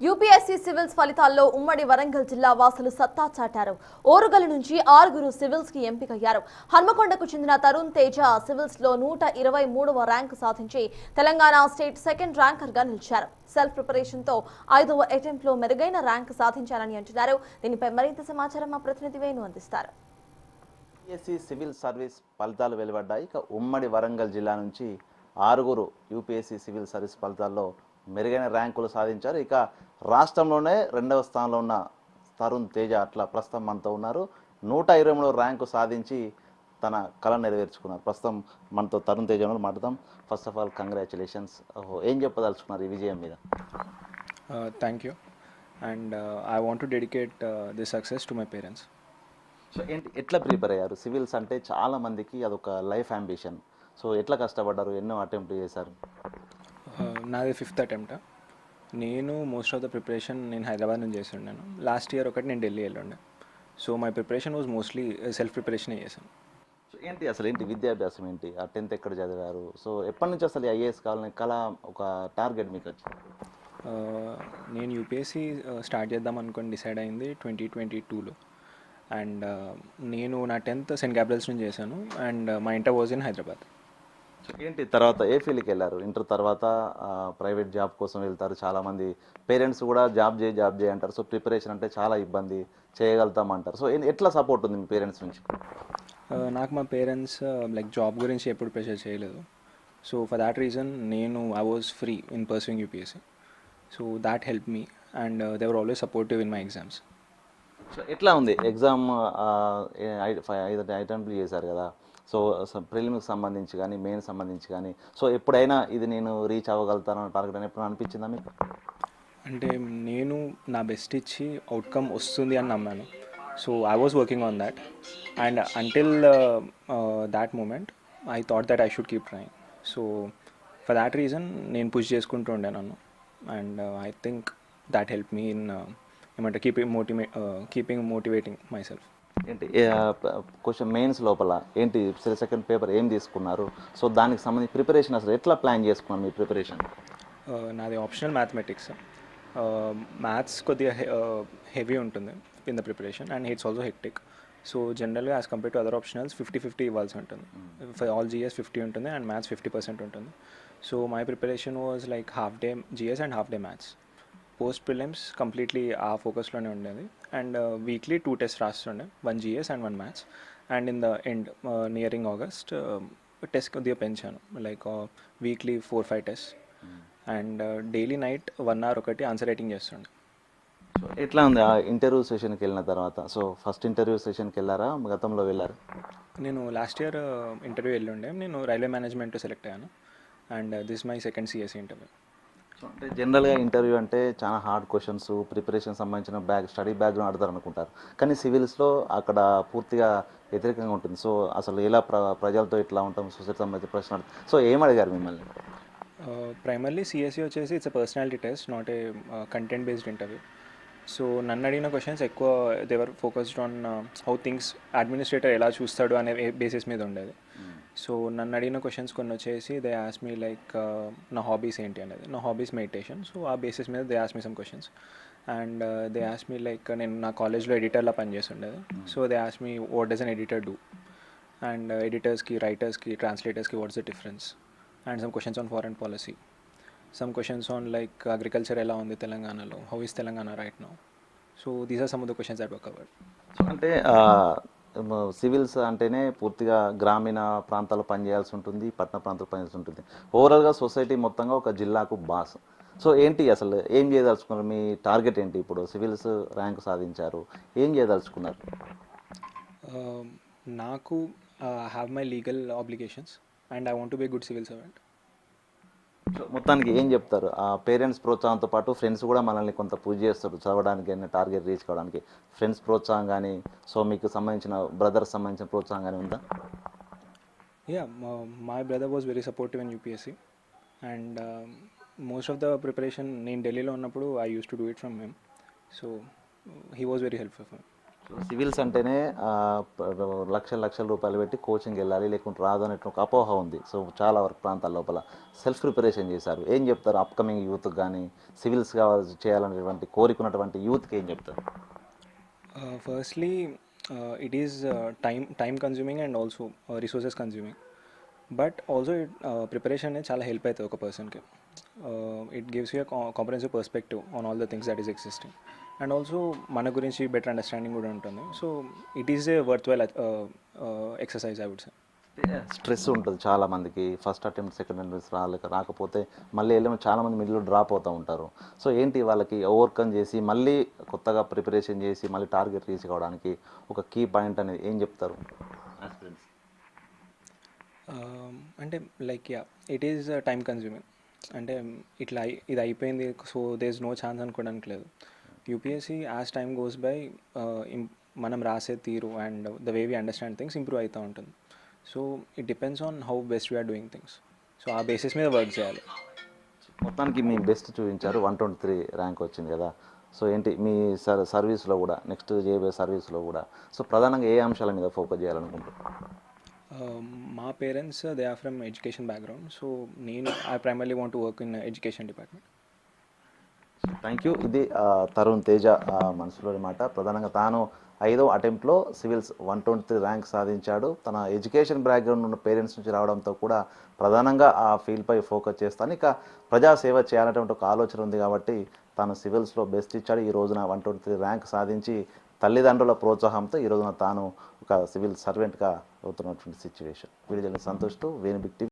UPSC civils ఫలితాల్లో ఉమ్మడి వరంగల్ జిల్లా వాసులు సత్తా చాటారు. ఓరుగల్ నుంచి 6 సివిల్స్ కి ఎంపికయ్యారు. హన్మకొండకు చెందిన తరుణ్ తేజ సివిల్స్ లో 123వ ర్యాంకు సాధించి తెలంగాణ స్టేట్ సెకండ్ ర్యాంకర్ గా నిలిచారు. సెల్ఫ్ ప్రిపరేషన్ తో 5వ అటెంప్ట్ లో మెరుగైన ర్యాంకు సాధించారని అంటున్నారు. దీనిపై మరింత సమాచారం మా ప్రతినిధి వేణు అందిస్తారు. యూపీఎస్సీ సివిల్ సర్వీస్ ఫలితాలు వెలువడ్డాయి. ఇక ఉమ్మడి వరంగల్ జిల్లా నుంచి 6 యూపీఎస్సీ సివిల్ సర్వీస్ ఫలితాల్లో మెరుగైన ర్యాంకులు సాధించారు. ఇక రాష్ట్రంలోనే 2వ స్థానంలో ఉన్న తరుణ్ తేజ అట్లా ప్రస్తుతం మనతో ఉన్నారు. 123 ర్యాంకు సాధించి తన కళ నెరవేర్చుకున్నారు. ప్రస్తుతం మనతో తరుణ్ తేజ మాట్లాడదాం. First of all congratulations. ఏం చెప్పదలుచుకున్నారు ఈ విజయం మీద? Thank you, and I want to dedicate this success to my parents. So ఎట్లా ప్రిపేర్ అయ్యారు? సివిల్స్ అంటే చాలా మందికి అదొక లైఫ్ అంబిషన్. సో ఎట్లా కష్టపడ్డారు? ఎన్నో అటెంప్ట్ చేశారు? నాది 5th అటెంప్ట్. నేను మోస్ట్ ఆఫ్ ద ప్రిపరేషన్ నేను హైదరాబాద్ నుంచి చేసి ఉన్నాను. లాస్ట్ ఇయర్ ఒకటి నేను ఢిల్లీ వెళ్ళి ఉండే. So my preparation was mostly self ప్రిపరేషనే చేశాను. సో ఏంటి విద్యాభ్యాసం ఏంటి? ఆ 10th ఎక్కడ చదివారు? సో ఎప్పటి నుంచి అసలు ఐఏఎస్ కావాలని కళ, ఒక టార్గెట్ మీకు వచ్చింది? నేను యూపీఎస్సీ స్టార్ట్ చేద్దాం అనుకొని డిసైడ్ అయింది 2022లో. అండ్ నేను నా 10th సెయింట్ గ్యాబ్రియల్స్ నుంచి చేశాను. అండ్ మా ఇంటర్ వాజ్ ఇన్ హైదరాబాద్. ఏంటి తర్వాత ఏ ఫీల్డ్కి వెళ్ళారు? ఇంటర్ తర్వాత ప్రైవేట్ జాబ్ కోసం వెళ్తారు చాలామంది. పేరెంట్స్ కూడా జాబ్ చేయి అంటారు. సో ప్రిపరేషన్ అంటే చాలా ఇబ్బంది, చేయగలుగుతాం అంటారు. సో ఎట్లా సపోర్ట్ ఉంది మీ పేరెంట్స్ నుంచి? నాకు మా పేరెంట్స్ లైక్ జాబ్ గురించి ఎప్పుడు ప్రెషర్ చేయలేదు. So for that reason I was free in pursuing UPSC. So that help me and they were always supportive in my exams. So ఎట్లా ఉంది ఎగ్జామ్? 5 అటెంప్ట్లు చేశారు కదా. సో ప్రిలిమ్కి సంబంధించి కానీ, మెయిన్ సంబంధించి కానీ, సో ఎప్పుడైనా ఇది నేను రీచ్ అవ్వగలుగుతాను టార్గెట్ అని ఎప్పుడు అనిపించిందా మీకు? అంటే నేను నా బెస్ట్ ఇచ్చి అవుట్కమ్ వస్తుంది అని నమ్మాను. So I was working on that and until that moment I thought that I should keep trying. So for that reason నేను పుష్ చేసుకుంటూ ఉండే నన్ను. And I think that help me in ఏమంటే keeping motivating myself. ఏంటి question mains లోపల ఏంటి second paper ఏం తీసుకున్నారు? సో దానికి సంబంధించి ప్రిపరేషన్ అసలు ఎట్లా ప్లాన్ చేసుకున్నారు మీ ప్రిపరేషన్? నాది ఆప్షనల్ మ్యాథమెటిక్స్. మ్యాథ్స్ కొద్దిగా హెవీ ఉంటుంది in the preparation and it's also hectic. So జనరల్గా as compare to other optionals 50-50 ఇవ్వాల్సి ఉంటుంది. ఫర్ ఆల్ జిఎస్ 50 ఉంటుంది అండ్ మ్యాథ్స్ 50% ఉంటుంది. So my preparation was like half day GS and half day maths. Post prelims completely ఆ ఫోకస్లోనే ఉండేది. And weekly 2 test రాస్తుండే, 1 GS and 1 maths. And in the end nearing August test కొద్దిగా పెంచాను, like weekly 4-5 test. And daily night 1 hour ఒకటి answer writing చేస్తుండే. So ఎట్లా ఉంది ఆ ఇంటర్వ్యూ సెషన్కి వెళ్ళిన తర్వాత? సో ఫస్ట్ ఇంటర్వ్యూ సెషన్కి వెళ్ళారా, గతంలో వెళ్ళారు? నేను లాస్ట్ ఇయర్ ఇంటర్వ్యూ వెళ్ళి ఉండే. నేను రైల్వే మేనేజ్మెంట్ సెలెక్ట్ అయ్యాను. And this my second CSC interview. So అంటే జనరల్గా ఇంటర్వ్యూ అంటే చాలా హార్డ్ క్వశ్చన్స్, ప్రిపరేషన్ సంబంధించిన స్టడీ బ్యాక్గ్రౌండ్ అడతారు అనుకుంటారు. కానీ సివిల్స్లో అక్కడ పూర్తిగా వ్యతిరేకంగా ఉంటుంది. సో అసలు ఎలా ప్రజలతో ఇట్లా ఉంటాం, సొసైటీ సంబంధించిన ప్రశ్న సో ఏం అడిగారు మిమ్మల్ని? ప్రైమర్లీ సిఎస్సి వచ్చేసి it's a personality test, not a content based interview. So నన్ను అడిగిన క్వశ్చన్స్ ఎక్కువ they were focused on how things administrator ఎలా చూస్తాడు అనే బేసిస్ మీద ఉండేది. సో నన్ను అడిగిన క్వశ్చన్స్ కొన్ని వచ్చేసి దే ఆస్క్ మీ లైక్ నా హాబీస్ ఏంటి అనేది. నా హాబీస్ మెడిటేషన్. సో ఆ బేసిస్ మీద they ask me some questions. And they ask me like నేను నా కాలేజ్లో ఎడిటర్లా పనిచేస్తుండేది. So they ask me what does an editor do, and ఎడిటర్స్కి, రైటర్స్కి, ట్రాన్స్లేటర్స్కి what's the difference, and some questions on foreign policy, some questions on like agriculture ఎలా ఉంది తెలంగాణలో, how is Telangana right now. So these are some of the questions that were covered. అంటే civils అంటేనే పూర్తిగా గ్రామీణ ప్రాంతాల్లో పనిచేయాల్సి ఉంటుంది, పట్టణ ప్రాంతాల్లో పనిచేయాల్సి ఉంటుంది. ఓవరాల్గా సొసైటీ మొత్తంగా ఒక జిల్లాకు బాస్. సో ఏంటి అసలు ఏం చేయదలుచుకున్నారు? మీ టార్గెట్ ఏంటి? ఇప్పుడు సివిల్స్ ర్యాంకు సాధించారు, ఏం చేయదలుచుకున్నారు? నాకు have my legal obligations and I want to be good civil servant. So మొత్తానికి ఏం చెప్తారు? ఆ పేరెంట్స్ ప్రోత్సాహంతో పాటు ఫ్రెండ్స్ కూడా మనల్ని కొంత పూజ చేస్తారు చదవడానికి, టార్గెట్ రీచ్ కావడానికి. ఫ్రెండ్స్ ప్రోత్సాహం కానీ, సో మీకు సంబంధించిన బ్రదర్స్ సంబంధించిన ప్రోత్సాహం కానీ ఉందా? Yeah, my brother was very supportive in UPSC. And most of the preparation నేను ఢిల్లీలో ఉన్నప్పుడు I use to do it from him. So he was very helpful for me. Civils అంటేనే లక్షల లక్షల రూపాయలు పెట్టి కోచింగ్ వెళ్ళాలి లేకుంటే రాదు అనే ఒక అపోహ ఉంది. సో చాలా వరకు ప్రాంతాల లోపల సెల్ఫ్ ప్రిపరేషన్ చేశారు. ఏం చెప్తారు అప్కమింగ్ యూత్కి కానీ సివిల్స్ చేయాలనేటువంటి కోరికున్నటువంటి యూత్కి ఏం చెప్తారు? Firstly it is time consuming and also resources consuming, but also preparation అనేది చాలా హెల్ప్ అవుతుంది ఒక పర్సన్కి. It gives you comprehensive perspective on all the things that is existing, and also మన గురించి బెటర్ అండర్స్టాండింగ్ కూడా ఉంటుంది. So it is a worth well exercise I would say. Stress ఉంటుంది చాలా మందికి, ఫస్ట్ అటెంప్ట్ సెకండ్ అటెంప్ట్ రాకపోతే మళ్ళీ వెళ్ళి చాలామంది మిడిల్లో డ్రాప్ అవుతూ ఉంటారు. సో ఏంటి వాళ్ళకి ఓవర్కమ్ చేసి మళ్ళీ కొత్తగా ప్రిపరేషన్ చేసి మళ్ళీ టార్గెట్ రీచ్ కావడానికి ఒక కీ పాయింట్ అనేది ఏం చెప్తారు ఆస్పిరెంట్స్? అంటే like yeah, it is time consuming. అంటే ఇది అయిపోయింది so there is no chance అనుకోవడానికి లేదు. UPSC as time goes by మనం రాసే తీరు and the way we understand things improve అవుతూ ఉంటుంది. So it depends on how best we're doing things. So ఆ బేసిస్ మీద వర్క్ చేయాలి. మొత్తానికి మీ బెస్ట్ చూపించారు, 123 ర్యాంక్ వచ్చింది కదా. సో ఏంటి మీ సర్వీస్లో కూడా నెక్స్ట్ చేయబోయే సర్వీస్లో కూడా సో ప్రధానంగా ఏ అంశాల మీద ఫోకస్ చేయాలనుకుంటున్నారు? మా parents they are from education background, so I primarily want to work in education department. Thank you. ఇది తరుణ్ తేజ మనసులోని మాట. ప్రధానంగా తాను 5వ అటెంప్ట్లో సివిల్స్ 123 ర్యాంక్ సాధించాడు. తన ఎడ్యుకేషన్ బ్యాక్గ్రౌండ్ ఉన్న పేరెంట్స్ నుంచి రావడంతో కూడా ప్రధానంగా ఆ ఫీల్డ్పై ఫోకస్ చేస్తాను, ఇక ప్రజాసేవ చేయాలనేటువంటి ఒక ఆలోచన ఉంది కాబట్టి తాను సివిల్స్లో బెస్ట్ ఇచ్చాడు. ఈ రోజున 123 ర్యాంక్ సాధించి తల్లిదండ్రుల ప్రోత్సాహంతో ఈ రోజున తాను ఒక సివిల్ సర్వెంట్గా అవుతున్నటువంటి సిచ్యువేషన్. వీడియో సంతోష్తో వేణు బిగ్ టీవీ.